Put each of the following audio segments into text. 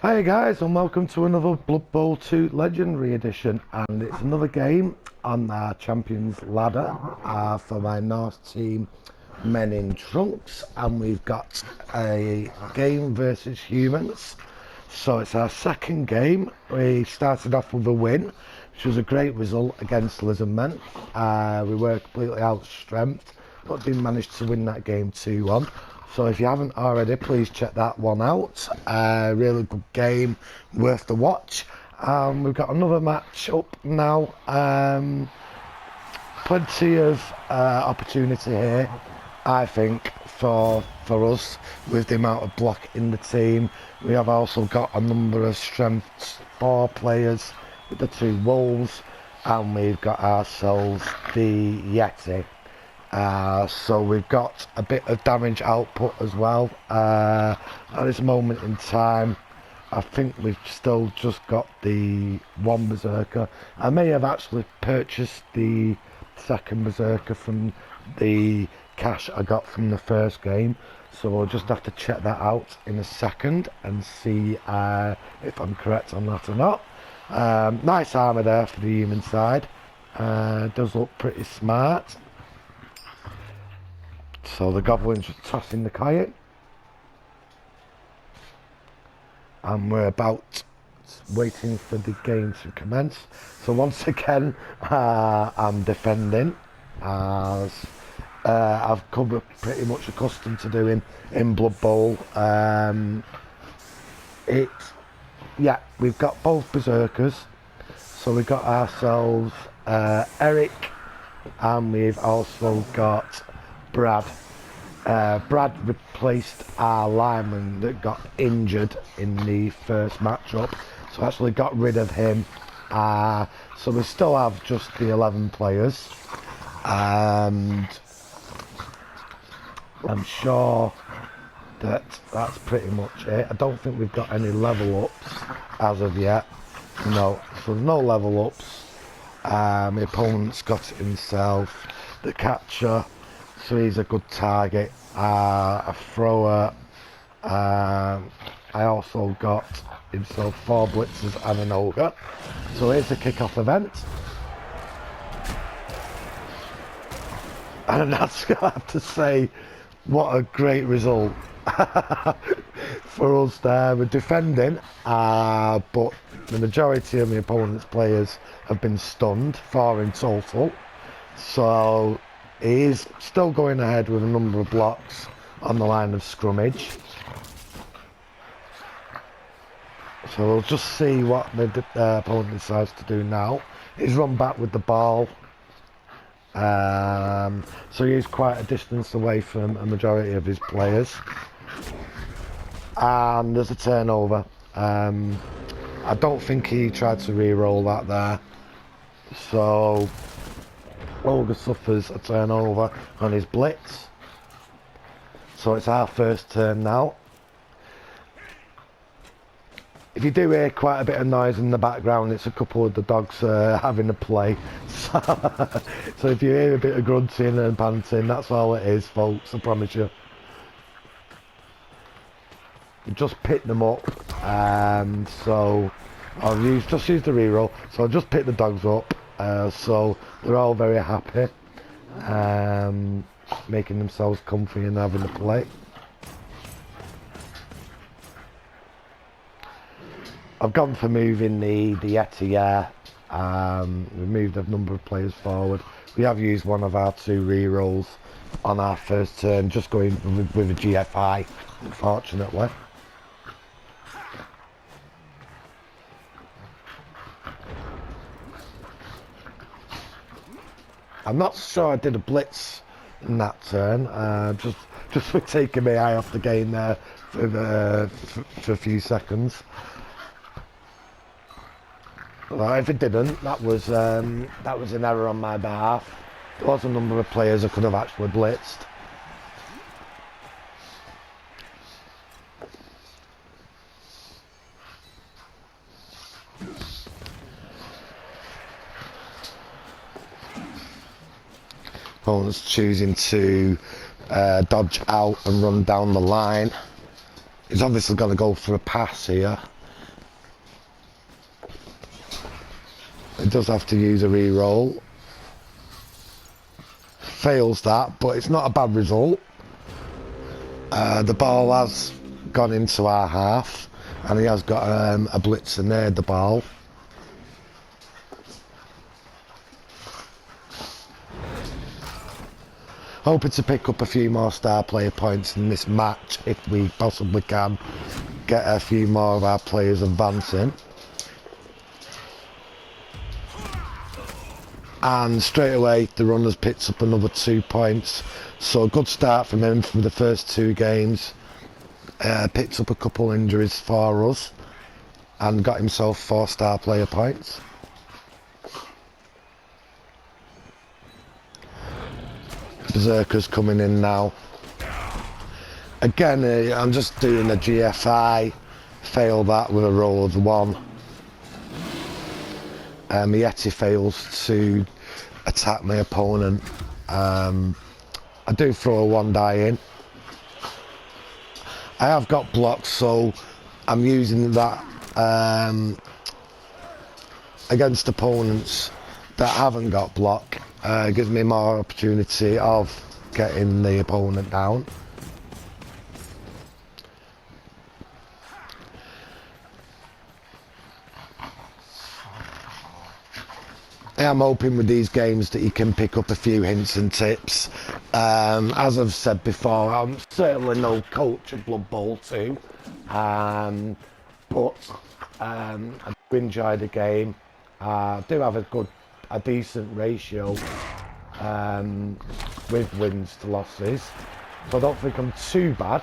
Hi guys, and welcome to another Blood Bowl 2 Legendary Edition, and it's another game on our Champions Ladder for my Norse team, Men in Trunks, and we've got a game versus humans. So it's our second game. We started off with a win, which was a great result against Lizard Men. We were completely outstrengthed, but did manage to win that game 2-1. So if you haven't already, please check that one out. Really good game, worth the watch. We've got another match up now. Plenty of opportunity here, I think, for us with the amount of block in the team. We have also got a number of strengths 4 players with the 2 wolves, and we've got ourselves the Yeti. So we've got a bit of damage output as well. At this moment in time, I think we've still just got the 1 berserker. I may have actually purchased the 2nd berserker from the cash I got from the first game, so we'll just have to check that out in a second and see if I'm correct on that or not. Nice armour there for the human side. Does look pretty smart. So the goblins are tossing the coin, and we're about waiting for the game to commence. So once again, I'm defending, as I've come pretty much accustomed to doing in Blood Bowl. Yeah, we've got both berserkers. So we've got ourselves Eric, and we've also got Brad. Brad replaced our lineman that got injured in the first matchup, so actually got rid of him. So we still have just the 11 players, and I'm sure that that's pretty much it. I don't think we've got any level ups as of yet. No, so there's no level ups. My opponent's got it himself, the catcher, so he's a good target. A thrower. I also got himself 4 blitzers and an ogre. So here's the kick-off event. And that's, I have to say, what a great result for us there. We're defending, but the majority of the opponent's players have been stunned, 4 in total. So he is still going ahead with a number of blocks on the line of scrummage. So we'll just see what the opponent decides to do now. He's run back with the ball. So he is quite a distance away from a majority of his players. And there's a turnover. I don't think he tried to re-roll that there. So Olga suffers a turnover on his blitz. So it's our first turn now. If you do hear quite a bit of noise in the background, it's a couple of the dogs having a play. So if you hear a bit of grunting and panting, that's all it is, folks, I promise you. You just pick them up, so I'll just use the reroll. So I'll just pick the dogs up. So they're all very happy, making themselves comfy and having a play. I've gone for moving the Yeti here. We've moved a number of players forward. We have used one of our 2 rerolls on our first turn, just going with a GFI, unfortunately. I'm not sure I did a blitz in that turn, just for taking my eye off the game there for a few seconds. Well, if it didn't, that was an error on my behalf. There was a number of players I could have actually blitzed. Opponent's choosing to dodge out and run down the line. He's obviously going to go for a pass here. It does have to use a re-roll. Fails that, but it's not a bad result. The ball has gone into our half, and he has got a blitzer near the ball. Hoping to pick up a few more star player points in this match if we possibly can get a few more of our players advancing. And straight away the runners picked up another 2 points, so a good start from him from the first 2 games. Picked up a couple injuries for us and got himself 4 star player points. Berserker's coming in now. Again, I'm just doing a GFI, fail that with a roll of 1. My Yeti fails to attack my opponent. I do throw a 1 die in. I have got blocks, so I'm using that against opponents that haven't got block. It gives me more opportunity of getting the opponent down. I am hoping with these games that you can pick up a few hints and tips. As I've said before, I'm certainly no coach of Blood Bowl 2, but I do enjoy the game. I do have a decent ratio with wins to losses, so I don't think I'm too bad.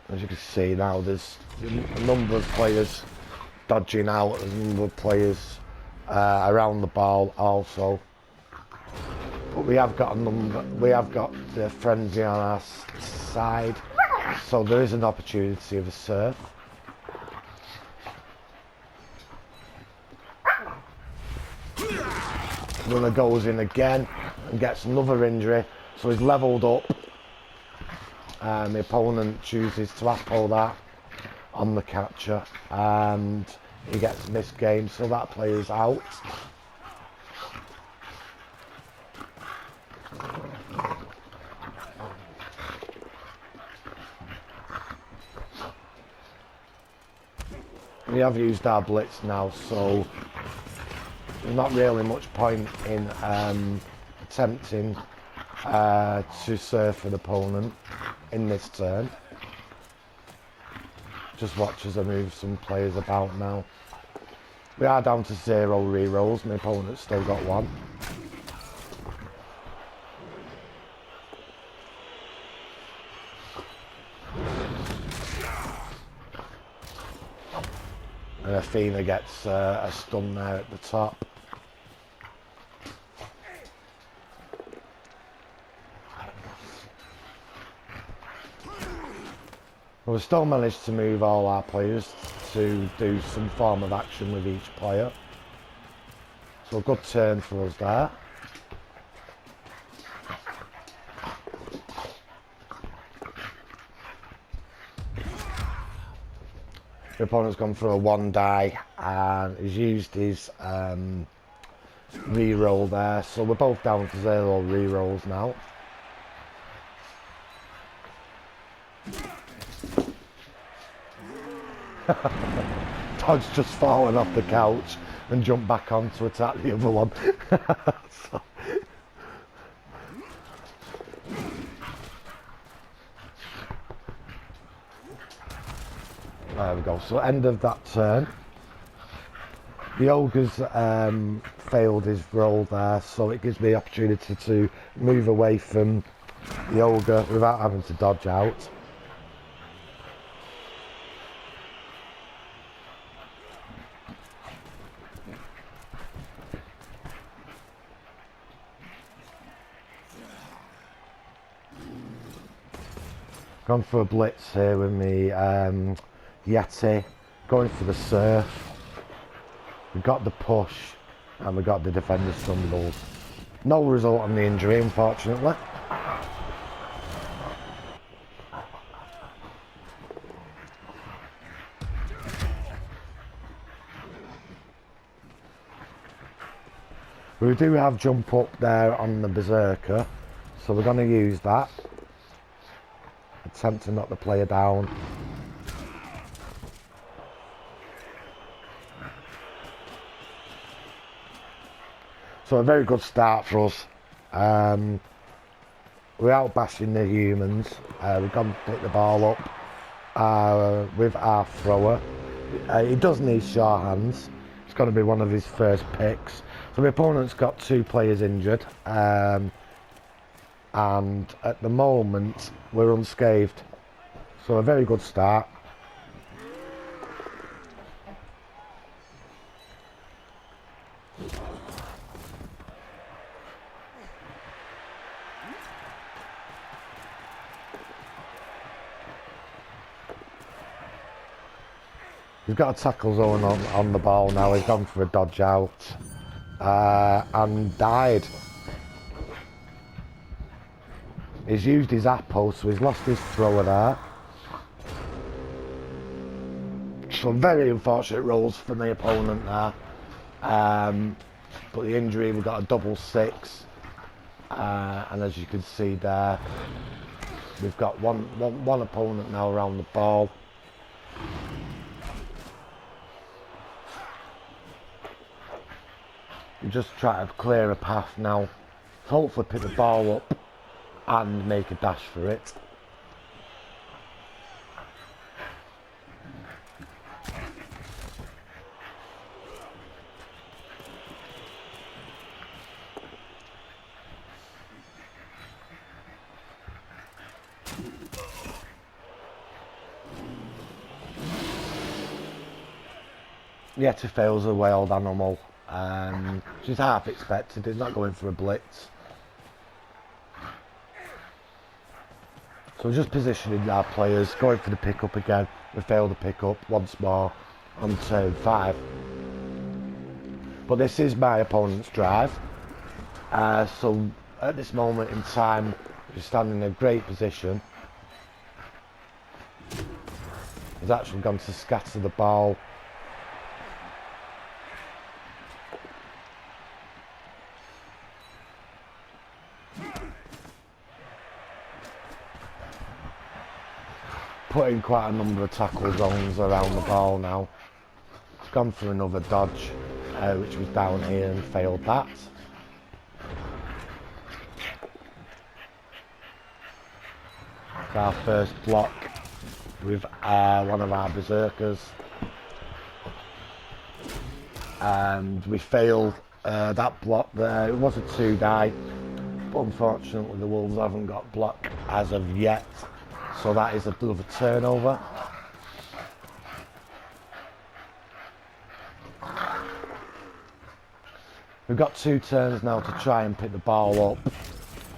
As you can see now, there's a number of players dodging out, there's a number of players around the ball also. But we have got the frenzy on our side, so there is an opportunity of a serve. Runner goes in again and gets another injury, so he's levelled up. The opponent chooses to apple that on the catcher and he gets missed game, so that player's out. We have used our blitz now, so there's not really much point in attempting to serve an opponent in this turn. Just watch as I move some players about now. We are down to 0 re-rolls, my opponent's still got 1. And Athena gets a stun there at the top. But we still managed to move all our players to do some form of action with each player. So a good turn for us there. The opponent's gone for a 1 die and he's used his re-roll there, so we're both down to 0 re-rolls now. Todd's just fallen off the couch and jumped back on to attack the other one. So. There we go, so end of that turn. The ogre's failed his roll there, so it gives me the opportunity to move away from the ogre without having to dodge out. Gone for a blitz here with me Yeti, going for the surf. We got the push and we got the defender stumbles. No result on the injury, unfortunately. We do have jump up there on the Berserker, so we're going to use that. Attempt to knock the player down. So a very good start for us. We're out bashing the humans. We've gone to pick the ball up with our thrower. He does need sure hands. It's going to be one of his first picks. So the opponent's got 2 players injured. And at the moment, we're unscathed. So a very good start. He's got a tackle zone on the ball now. He's gone for a dodge out and died. He's used his apple, so he's lost his thrower there. Some very unfortunate rolls for the opponent there. But the injury, we've got a double 6. And as you can see there, we've got one opponent now around the ball. You just try to clear a path now. Hopefully pick the ball up and make a dash for it. Yet he fails a wild animal. Which is half expected. He's not going for a blitz. So just positioning our players, going for the pick-up again. We failed the pick-up once more on turn 5. But this is my opponent's drive. So at this moment in time, we stand in a great position. He's actually gone to scatter the ball. Putting quite a number of tackle zones around the ball now. He's gone for another dodge, which was down here and failed that. It's our first block with one of our Berserkers. And we failed that block there. It was a 2-die, but unfortunately the Wolves haven't got block as of yet. So that is another turnover. We've got 2 turns now to try and pick the ball up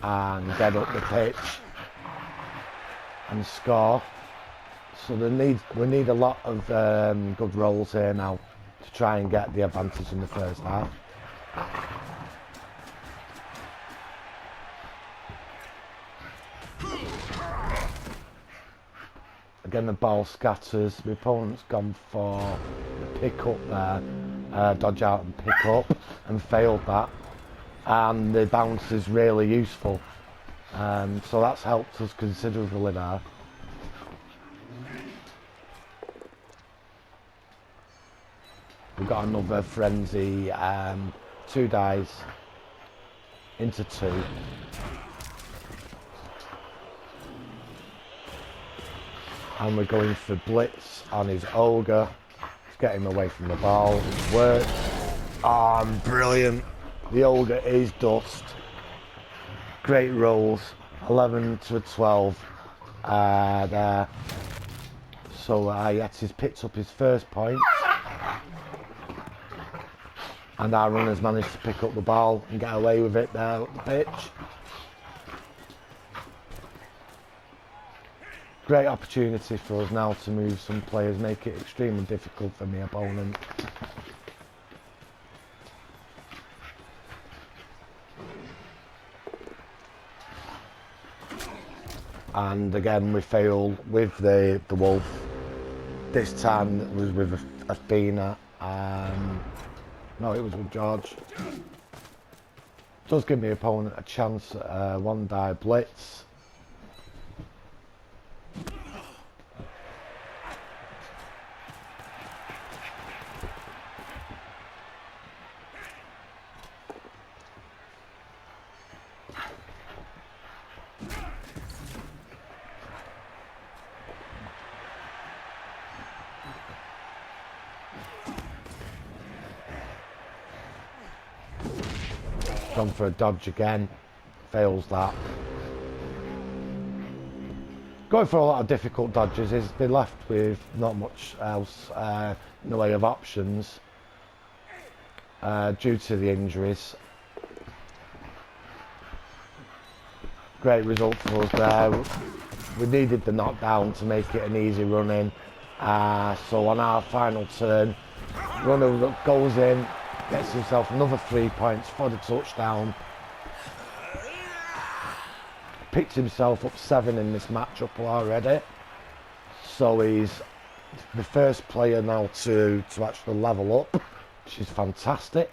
and get up the pitch and score. So we need a lot of good rolls here now to try and get the advantage in the first half. Again, the ball scatters. The opponent's gone for the pick up there, dodge out and pick up, and failed that. And the bounce is really useful. So that's helped us considerably there. We've got another frenzy, 2 dies into 2. And we're going for blitz on his ogre to get him away from the ball. It worked. Oh, brilliant. The ogre is dust. Great rolls. 11 to 12 there. So he's picked up his first point. And our runners managed to pick up the ball and get away with it there up the pitch. Great opportunity for us now to move some players, make it extremely difficult for the opponent. And again we failed with the wolf. This time it was with Athena. No, it was with George. Does give my opponent a chance at a one die blitz. Gone for a dodge again, fails that. Going for a lot of difficult dodges is they're left with not much else in the way of options due to the injuries. Great result for us there. We needed the knockdown to make it an easy run in. So on our final turn, runner goes in, gets himself another 3 points for the touchdown. Picked himself up 7 in this matchup already. So he's the first player now to actually level up, which is fantastic.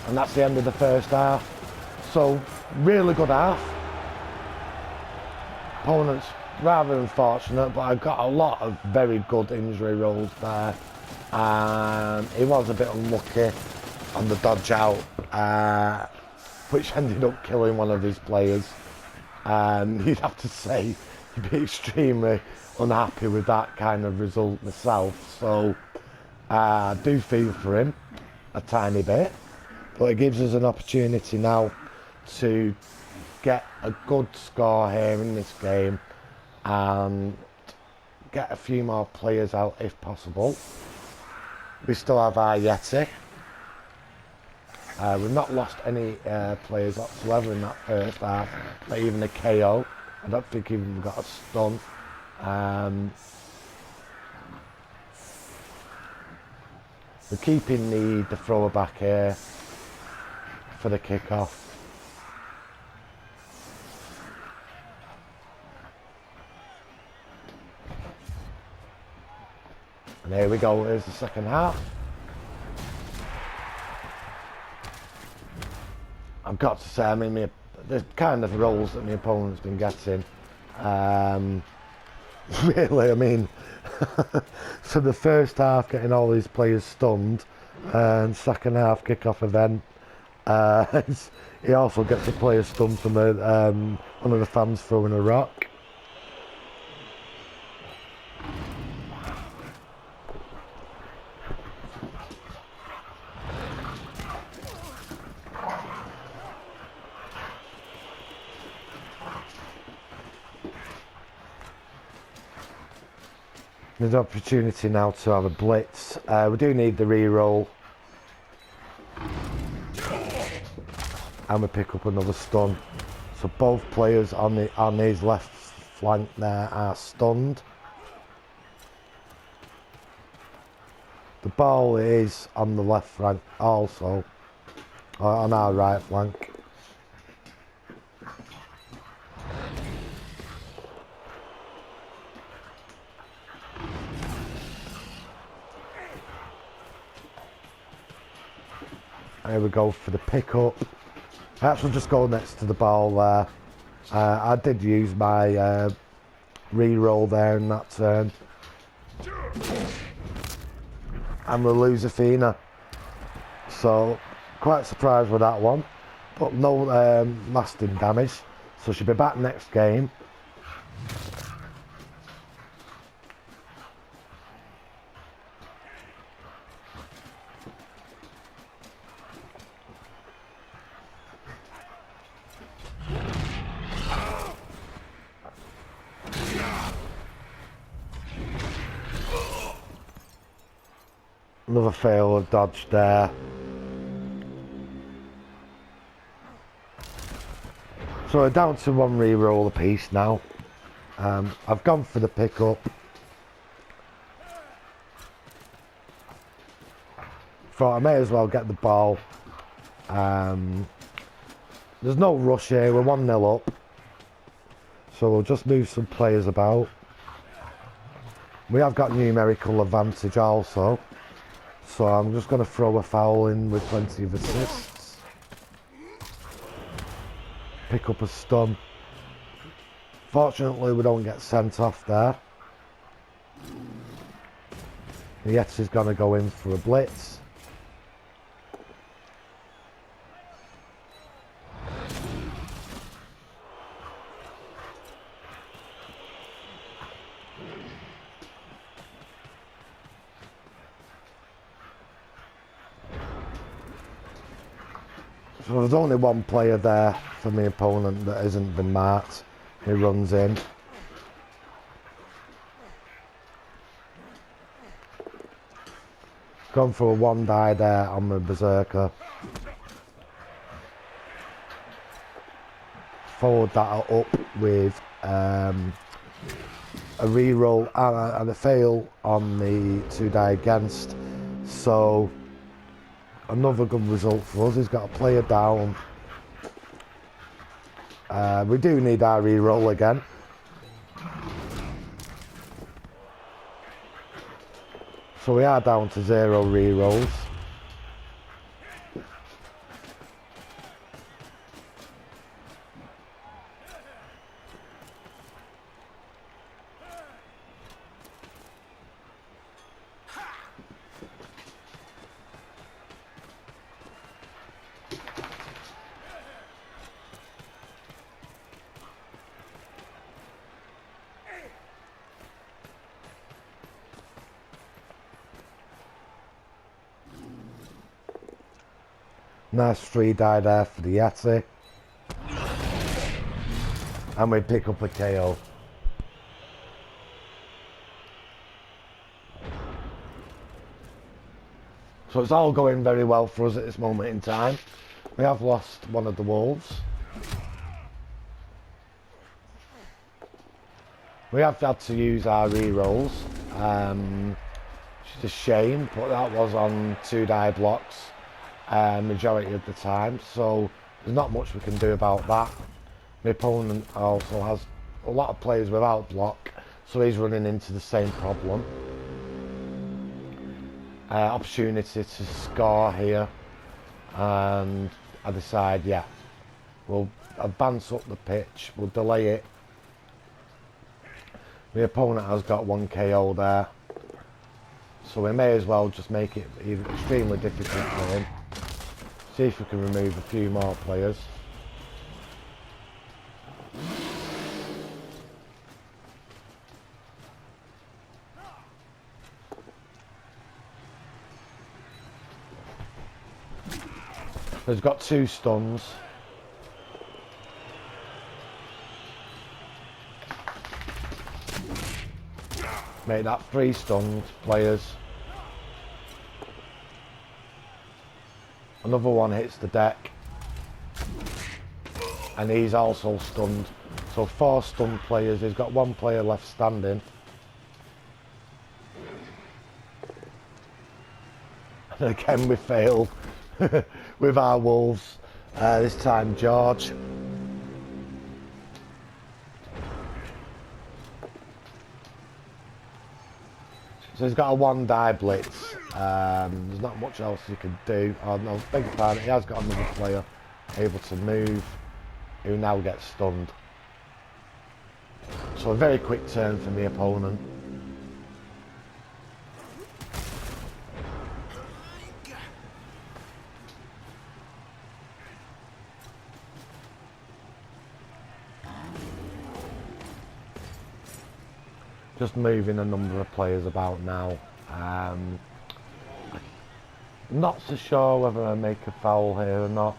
And that's the end of the first half. So really good half. Opponents rather unfortunate, but I got a lot of very good injury rolls there. He was a bit unlucky on the dodge out, which ended up killing one of his players. You'd have to say you'd be extremely unhappy with that kind of result myself. So I do feel for him a tiny bit, but it gives us an opportunity now to get a good score here in this game and get a few more players out if possible. We still have our Yeti. We've not lost any players whatsoever in that first half, not even a KO. I don't think even we got a stun. We're keeping the thrower back here for the kickoff. And here we go, here's the second half. I've got to say, I mean, the kind of rolls that my opponent's been getting, really, I mean, so the first half getting all these players stunned, and second half kick-off event, he also gets a player stunned from one of the fans throwing a rock. There's an opportunity now to have a blitz. We do need the re-roll. And we pick up another stun. So both players on his left flank there are stunned. The ball is on the left flank also, on our right flank. Here we go for the pickup. I actually just go next to the ball there. I did use my re-roll there in that turn. And we lose Athena. So quite surprised with that one. But no lasting damage. So she'll be back next game. Another fail of dodge there. So we're down to one re-roll apiece now. I've gone for the pickup. Thought I may as well get the ball. There's no rush here, we're 1-0 up. So we'll just move some players about. We have got numerical advantage also. So I'm just going to throw a foul in with plenty of assists. Pick up a stun. Fortunately, we don't get sent off there. Yeti's going to go in for a blitz. So there's only one player there for the opponent that hasn't been marked. He runs in. Gone for a one die there on the Berserker. Followed that up with a reroll and a fail on the 2 die against. So another good result for us. He's got a player down. We do need our reroll again. So we are down to 0 rerolls. Nice 3 die there for the Yeti. And we pick up a KO. So it's all going very well for us at this moment in time. We have lost one of the wolves. We have had to use our rerolls. Which is a shame, but that was on 2 die blocks. Majority of the time, so there's not much we can do about that. The opponent also has a lot of players without block, so he's running into the same problem. Opportunity to score here, and I decide, yeah, we'll advance up the pitch, we'll delay it. The opponent has got 1 KO there, so we may as well just make it extremely difficult for him. See if we can remove a few more players. He's got 2 stuns. Make that 3 stunned players. Another one hits the deck. And he's also stunned. So 4 stunned players. He's got 1 player left standing. And again we failed with our wolves. This time George. So he's got a 1 die blitz. There's not much else you can do. Oh no, beg your pardon, he has got another player able to move, who now gets stunned. So a very quick turn from the opponent. Just moving a number of players about now. Not so sure whether I make a foul here or not.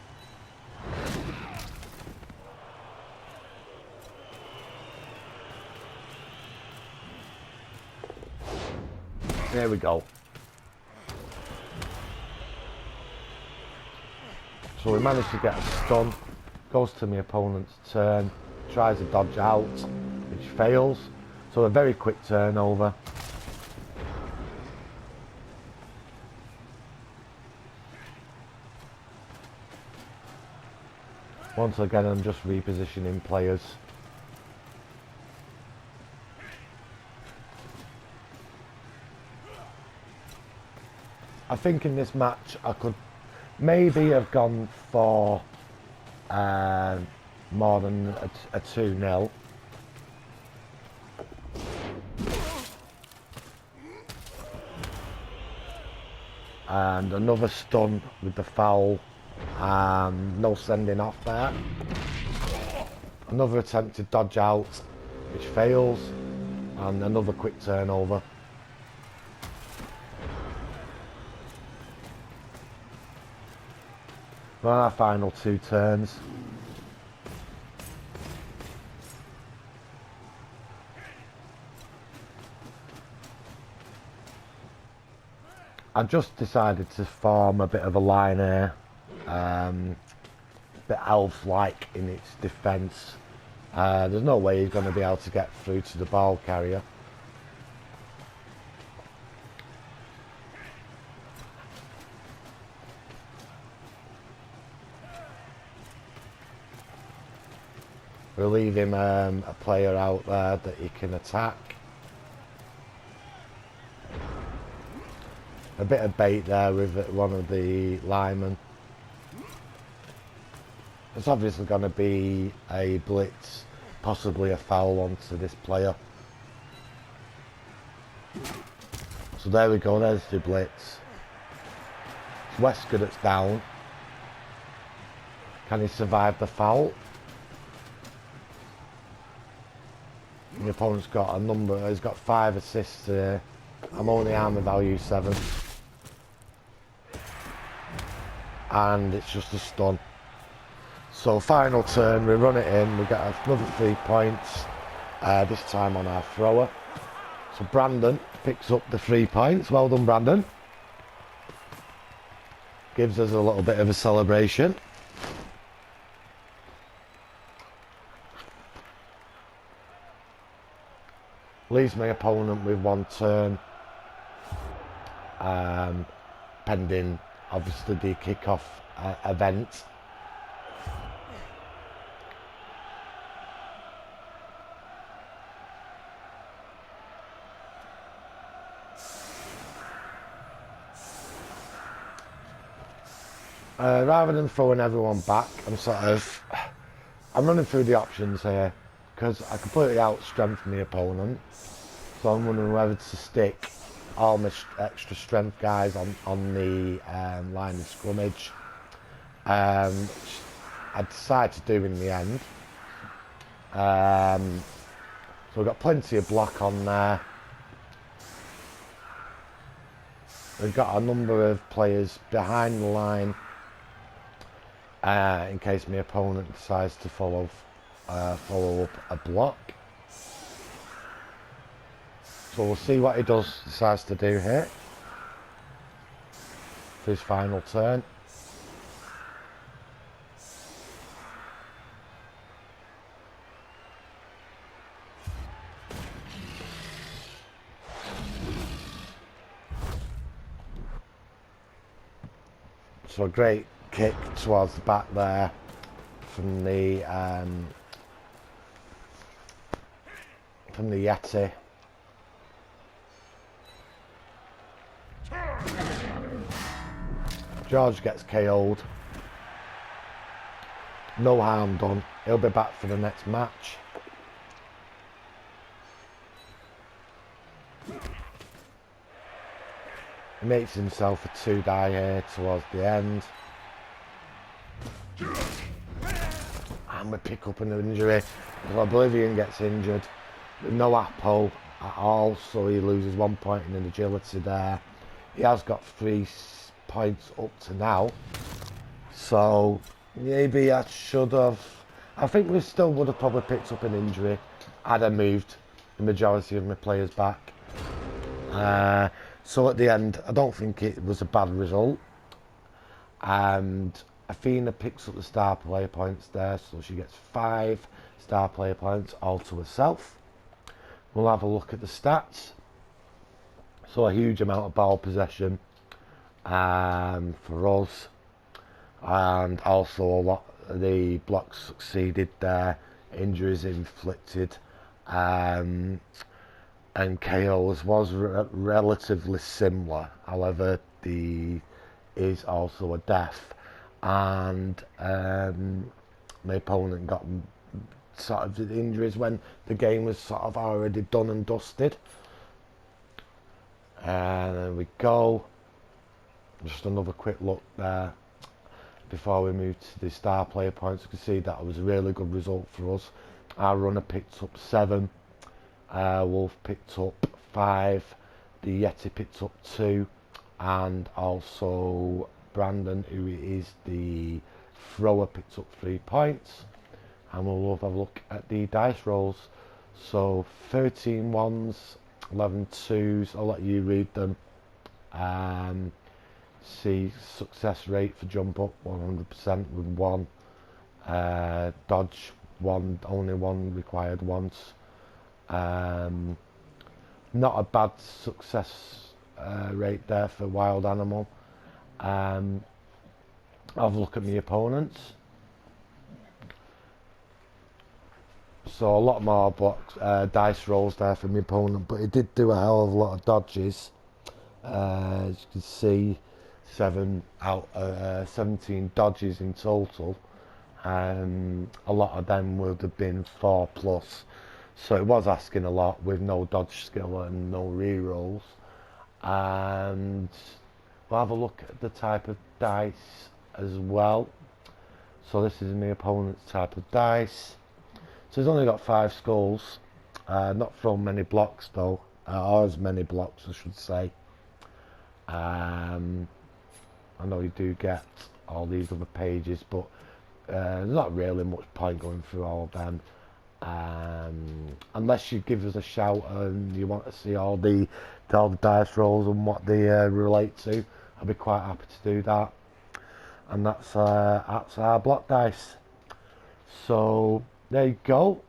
There we go. So we managed to get a stun. Goes to my opponent's turn. Tries to dodge out, which fails. So a very quick turnover. Once again, I'm just repositioning players. I think in this match I could maybe have gone for more than a 2-0. And another stun with the foul, no sending off there. Another attempt to dodge out, which fails, and another quick turnover. For our final 2 turns. I just decided to form a bit of a line here, a bit elf-like in its defence. There's no way he's going to be able to get through to the ball carrier. We'll leave him a player out there that he can attack. A bit of bait there with one of the linemen. It's obviously going to be a blitz, possibly a foul onto this player. So there we go, there's the blitz. It's Wesker that's down. Can he survive the foul? The opponent's got a number, he's got 5 assists here. I'm only armour value 7. And it's just a stun. So final turn, we run it in, we get another 3 points, this time on our thrower. So Brandon picks up the 3 points, well done Brandon. Gives us a little bit of a celebration. Leaves my opponent with 1 turn, pending obviously the kick-off event. Rather than throwing everyone back, I'm running through the options here because I completely outstrengthen the opponent. So I'm wondering whether to stick all my extra strength guys on the line of scrummage. I decided to do in the end. So we've got plenty of block on there. We've got a number of players behind the line in case my opponent decides to follow up a block. So we'll see what he decides to do here for his final turn. So a great kick towards the back there from the Yeti. George gets KO'd. No harm done. He'll be back for the next match. He makes himself a 2-die here towards the end. And we pick up an injury. Oblivion gets injured. No apple at all, so he loses 1 point in agility there. He has got 3 points up to now. So maybe I should have. I think we still would have probably picked up an injury had I moved the majority of my players back. So at the end, I don't think it was a bad result. And Athena picks up the star player points there, so she gets 5 star player points all to herself. We'll have a look at the stats. So a huge amount of ball possession for us, and also a lot of the blocks succeeded there, injuries inflicted, and KOs was relatively similar. However, is also a death, and my opponent got sort of the injuries when the game was sort of already done and dusted. And there we go. Just another quick look there before we move to the star player points. You can see that was a really good result for us. Our runner picked up 7, Wolf picked up 5, the Yeti picked up 2, and also Brandon, who is the thrower, picked up 3 points. And we'll have a look at the dice rolls. So 13 ones, 11 twos, I'll let you read them. See success rate for jump up 100% with 1, dodge 1, only 1 required once. Not a bad success rate there for wild animal. Have a look at my opponents. So a lot more dice rolls there for my opponent, but he did do a hell of a lot of dodges. As you can see, 7 out of 17 dodges in total. A lot of them would have been 4+, so it was asking a lot with no dodge skill and no re-rolls. And we'll have a look at the type of dice as well. So this is my opponent's type of dice. So he's only got 5 skulls, not thrown many blocks though, or as many blocks I should say. I know you do get all these other pages, but there's not really much point going through all of them, unless you give us a shout and you want to see all the dice rolls and what they relate to. I'll be quite happy to do that. And that's our block dice. So there you go.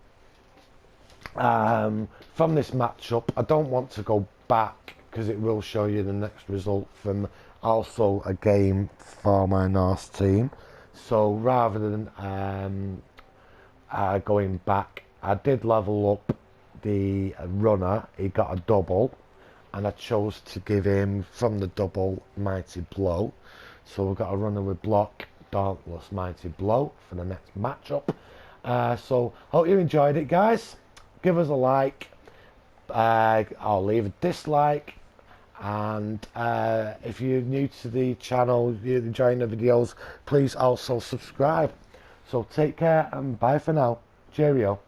From this matchup, I don't want to go back because it will show you the next result from also a game for my Norse team. So rather than going back, I did level up the runner. He got a double, and I chose to give him from the double Mighty Blow. So we've got a runner with block, Dauntless, Mighty Blow for the next matchup. So hope you enjoyed it, guys. Give us a like, I'll leave a dislike, and if you're new to the channel, you're enjoying the videos, please also subscribe. So take care and bye for now. Cheerio.